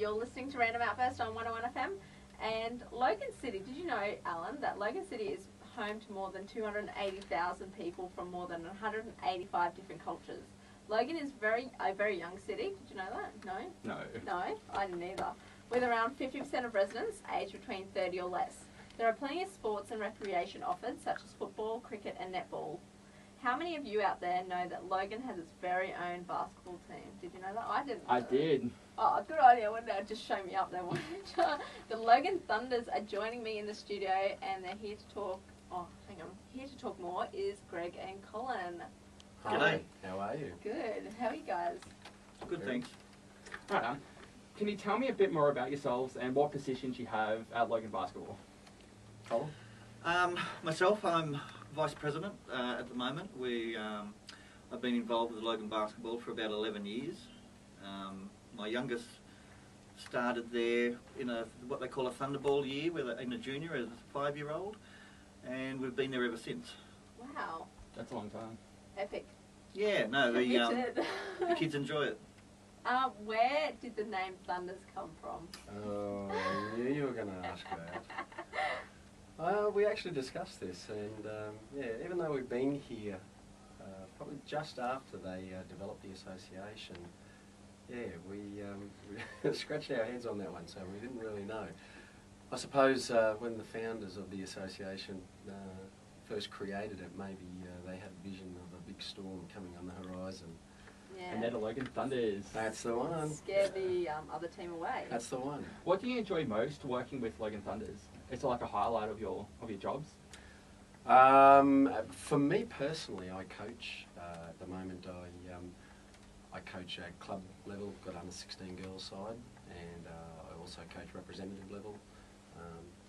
You're listening to Random Outburst on 101 FM. And Logan City, did you know, Alan, that Logan City is home to more than 280,000 people from more than 185 different cultures. Logan is a very young city. Did you know that? No? No. No, I didn't either. With around 50% of residents aged between 30 or less. There are plenty of sports and recreation offered, such as football, cricket and netball. How many of you out there know that Logan has its very own basketball team? Did you know that? I didn't know. I did. Oh, good idea. Wouldn't it? Just show me up there. The Logan Thunders are joining me in the studio and they're here to talk. Oh, hang on. Here to talk more is Greg and Colin. G'day. How are you? Good. How are you guys? Good, thanks. Right, can you tell me a bit more about yourselves and what positions you have at Logan Basketball? Colin? Myself, I'm Vice President at the moment. I've been involved with Logan Basketball for about 11 years. My youngest started there in what they call a Thunderball year, in a junior as a 5-year-old, and we've been there ever since. Wow. That's a long time. Epic. Yeah, no, the kids enjoy it. Where did the name Thunders come from? Oh, I knew you were going to ask that. We actually discussed this, and yeah, even though we've been here probably just after they developed the association, yeah, we scratched our heads on that one, so we didn't really know. I suppose when the founders of the association first created it, maybe they had a vision of a big storm coming on the horizon. Yeah. And they're the Logan Thunders. That's the one. Scare the other team away. That's the one. What do you enjoy most working with Logan Thunders? Is it like a highlight of your jobs? For me personally, I coach. At the moment, I coach at club level, got under 16 girls side, and I also coach representative level.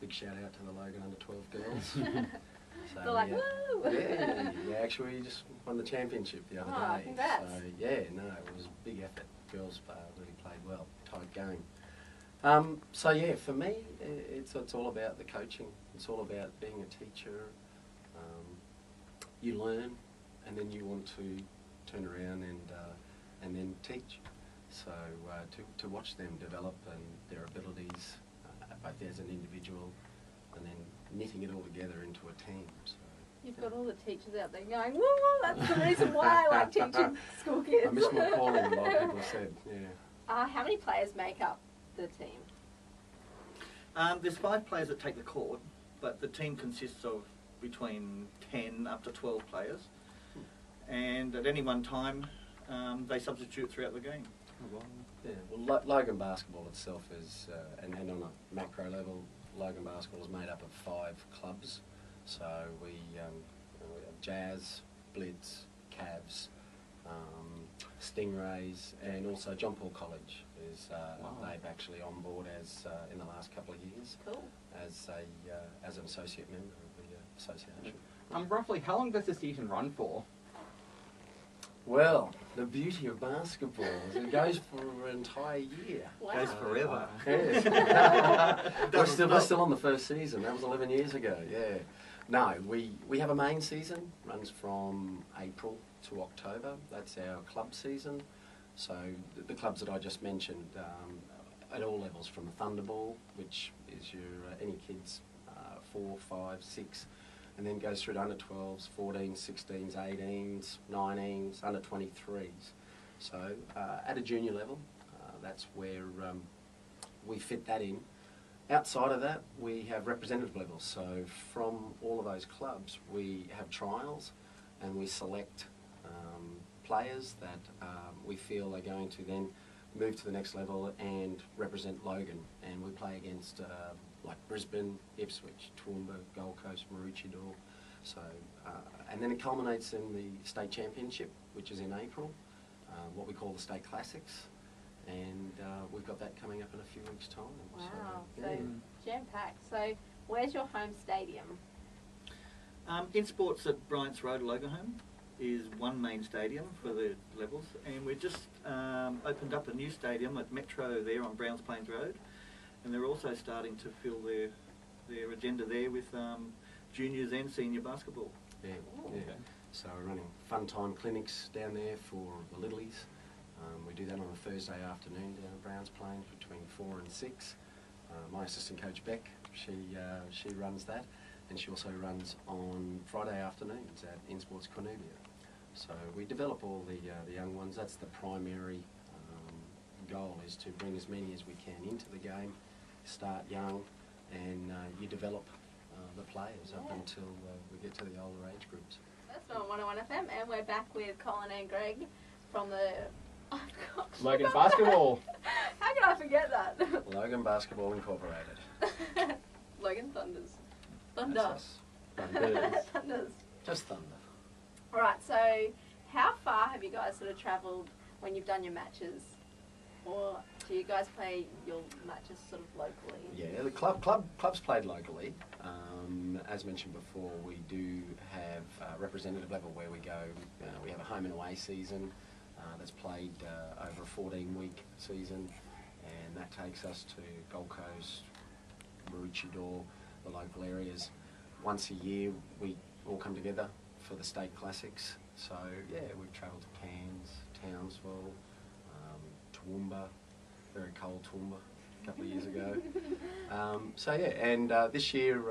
Big shout out to the Logan under 12 girls. So, they're like, yeah. woo! Yeah, actually just won the championship the other day. Congrats. So yeah, no, it was a big effort. Girls really played well, tight game. So yeah, for me, it's all about the coaching. It's all about being a teacher. You learn, and then you want to turn around and then teach. So to watch them develop and their abilities, both as an individual, and then knitting it all together into a team. So, You've got all the teachers out there going, woo, that's the reason why I like teaching school kids. I miss my calling, a lot of people said, yeah. How many players make up the team? There's 5 players that take the court, but the team consists of between 10 up to 12 players, and at any one time they substitute throughout the game. Oh, wow. Yeah, well, Logan Basketball itself is, and on a macro level, Logan Basketball is made up of 5 clubs. So we have Jazz, Blitz, Cavs, Stingrays, and also John Paul College is they've actually on board as in the last couple of years. Cool. As an associate member of the association. Roughly, how long does the season run for? Well, the beauty of basketball is it goes for an entire year. Wow. Goes forever. Yes. we're still on the first season. That was 11 years ago, yeah. No, we have a main season, runs from April to October. That's our club season. So the clubs that I just mentioned, at all levels, from a Thunderball, which is your any kids 4, 5, 6, and then goes through to under 12s, 14s, 16s, 18s, 19s, under 23s. So at a junior level, that's where we fit that in. Outside of that, we have representative levels. So from all of those clubs, we have trials and we select players that we feel are going to then move to the next level and represent Logan. And we play against like Brisbane, Ipswich, Toowoomba, Gold Coast, Maroochydore. So, and then it culminates in the state championship, which is in April, what we call the state classics. And we've got that coming up in a few weeks' time. Wow, so, yeah. so jam-packed. So where's your home stadium? In sports at Bryant's Road, Loganholme, is one main stadium for the levels, and we've just opened up a new stadium at Metro there on Browns Plains Road, and they're also starting to fill their agenda there with juniors and senior basketball. Yeah, yeah. So we're running fun time clinics down there for the littlies. We do that on a Thursday afternoon down at Browns Plains between 4 and 6. My assistant coach Beck, she runs that, and she also runs on Friday afternoons at InSports Cornubia. So we develop all the young ones. That's the primary goal, is to bring as many as we can into the game, start young, and you develop the players up until we get to the older age groups. That's on 101 FM, and we're back with Colin and Greg from the Logan Basketball. How can I forget that? Logan Basketball Incorporated. Logan Thunders. That's Thunder. us. Thunders. Thunders. Just thunder. Alright, so how far have you guys sort of travelled when you've done your matches? Or do you guys play your matches sort of locally? Yeah, the club's played locally. As mentioned before, we do have representative level where we go. We have a home and away season that's played over a 14-week season, and that takes us to Gold Coast, Maroochydore, the local areas. Once a year, we all come together for the state classics. So yeah, we've travelled to Cairns, Townsville, Toowoomba, very cold Toowoomba a couple of years ago. So yeah, and this year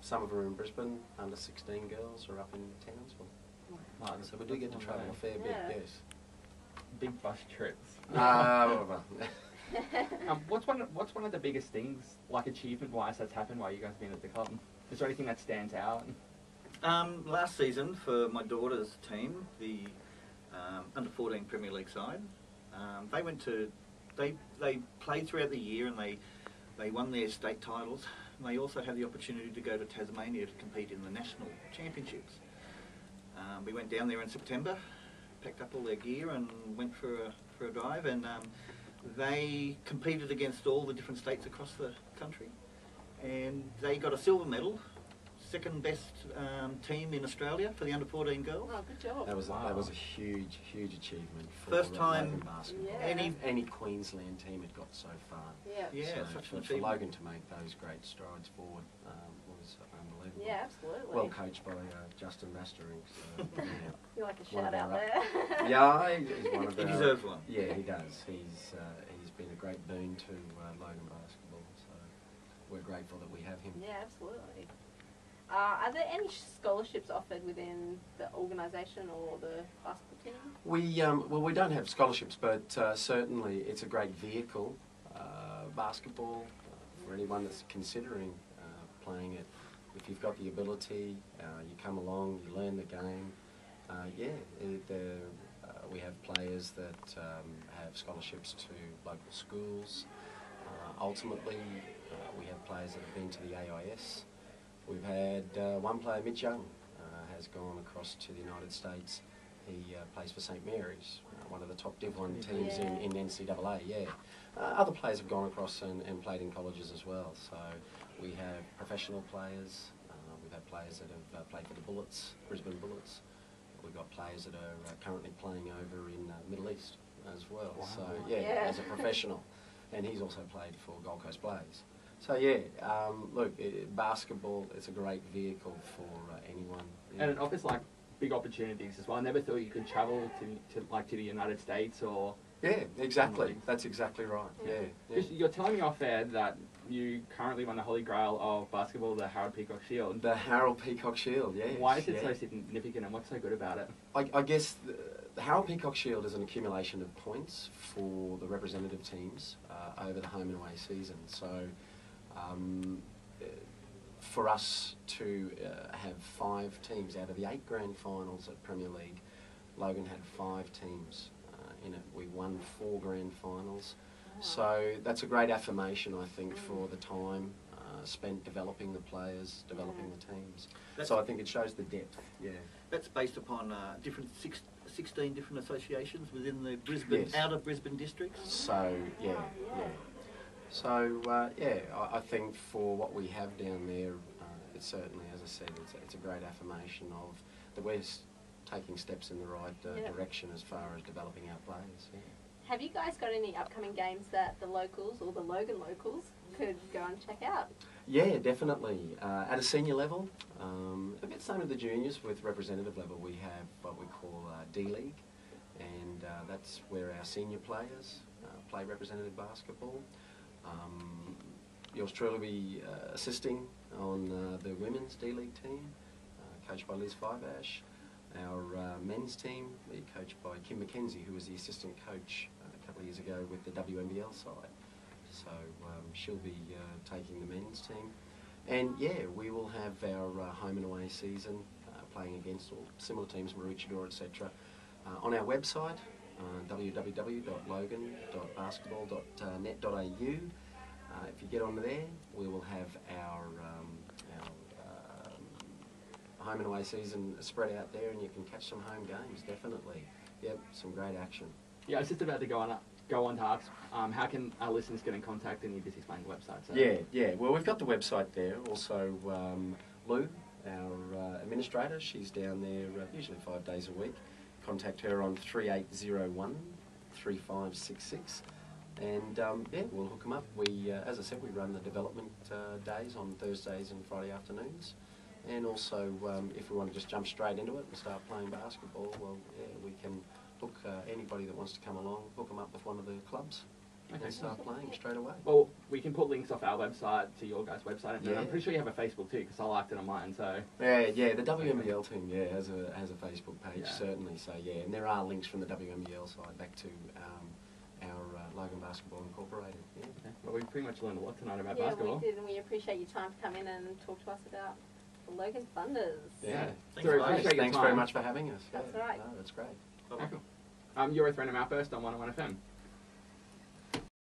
some of them are in Brisbane, under 16 girls are up in Townsville. So we do get to travel a fair bit, yes. Big bus trips. What's one of the biggest things, like achievement-wise, that's happened while you guys have been at the club? Is there anything that stands out? Last season for my daughter's team, the under 14 Premier League side, they played throughout the year and they won their state titles. And they also had the opportunity to go to Tasmania to compete in the national championships. We went down there in September, packed up all their gear and went for a drive, and they competed against all the different states across the country, and they got a silver medal. Second best team in Australia for the under 14 girls. Oh, good job. That was a huge achievement for First time Logan basketball. Yeah. Any Queensland team had got so far. Yeah. Yeah, So such an for achievement. Logan to make those great strides forward was unbelievable. Yeah, absolutely. Well coached by Justin Mastering. So, yeah. You like a One shout of out our- there. Yeah, he's one of He our, deserves one. Yeah, he does. He's been a great boon to Logan basketball. So we're grateful that we have him. Yeah, absolutely. Are there any scholarships offered within the organisation or the basketball team? We don't have scholarships, but certainly it's a great vehicle, basketball, for anyone that's considering playing it. If you've got the ability, you come along, you learn the game. We have players that have scholarships to local schools. Ultimately, we have players that have been to the AIS. We've had one player, Mitch Young, has gone across to the United States. He plays for St Mary's, one of the top Div 1 teams in NCAA, yeah. Other players have gone across and played in colleges as well. So we have professional players. We've had players that have played for the Bullets, Brisbane Bullets. We've got players that are currently playing over in Middle East as well. Wow. So yeah, as a professional. And he's also played for Gold Coast Blaze. So yeah, look, basketball, it's a great vehicle for anyone. Yeah. And it offers like big opportunities as well. I never thought you could travel to the United States or. Yeah, exactly. That's exactly right. Yeah. You're telling me off air that you currently won the Holy Grail of basketball, the Harold Peacock Shield. The Harold Peacock Shield, yeah. Why is it so significant, and what's so good about it? I guess the Harold Peacock Shield is an accumulation of points for the representative teams over the home and away season. So for us to have 5 teams out of the 8 grand finals at Premier League, Logan had 5 teams in it. We won 4 grand finals. Wow. So that's a great affirmation, I think, for the time spent developing the players, developing the teams. So I think it shows the depth, yeah. That's based upon 16 different associations within the Brisbane, outer Brisbane districts. So, yeah. So, I think for what we have down there, it's certainly, as I said, it's a great affirmation of that we're taking steps in the right direction as far as developing our players. Yeah. Have you guys got any upcoming games that the locals or the Logan locals could go and check out? Yeah, definitely. At a senior level, a bit same with the juniors. With representative level, we have what we call D-League, and that's where our senior players play representative basketball. Yours truly will be assisting on the women's D-League team, coached by Liz Fiveash. Our men's team, we coached by Kim McKenzie, who was the assistant coach a couple of years ago with the WNBL side. So she'll be taking the men's team. And yeah, we will have our home and away season playing against all similar teams, Maroochydore, etc. On our website, www.logan.basketball.net.au. If you get on there, we will have our home and away season spread out there, and you can catch some home games, definitely. Yep, some great action. Yeah, I was just about to go on to ask, how can our listeners get in contact, and you just explain the website? So. Yeah. Well, we've got the website there. Also, Lou, our administrator, she's down there usually 5 days a week. Contact her on 3801 3566. And yeah, we'll hook them up. We, as I said, we run the development days on Thursdays and Friday afternoons. And also, if we want to just jump straight into it and start playing basketball, well, yeah, we can hook anybody that wants to come along, hook them up with one of the clubs, and start playing straight away. Well, we can put links off our website to your guys' website, and Yeah. I'm pretty sure you have a Facebook too, because I liked it on mine. So Yeah, the WNBL team, has a Facebook page, Yeah. certainly. So yeah, and there are links from the WNBL side back to our Logan Basketball Incorporated. Yeah. okay. Well, we pretty much learned a lot tonight about Yeah, basketball. we did, and we appreciate your time to come in and talk to us about the Logan Thunders. Yeah. Thanks, So we guys. appreciate your Thanks very time. much for having us. That's Yeah. right. No, that's great. Bye-bye. Cool. You're with Random Outburst on 101 FM.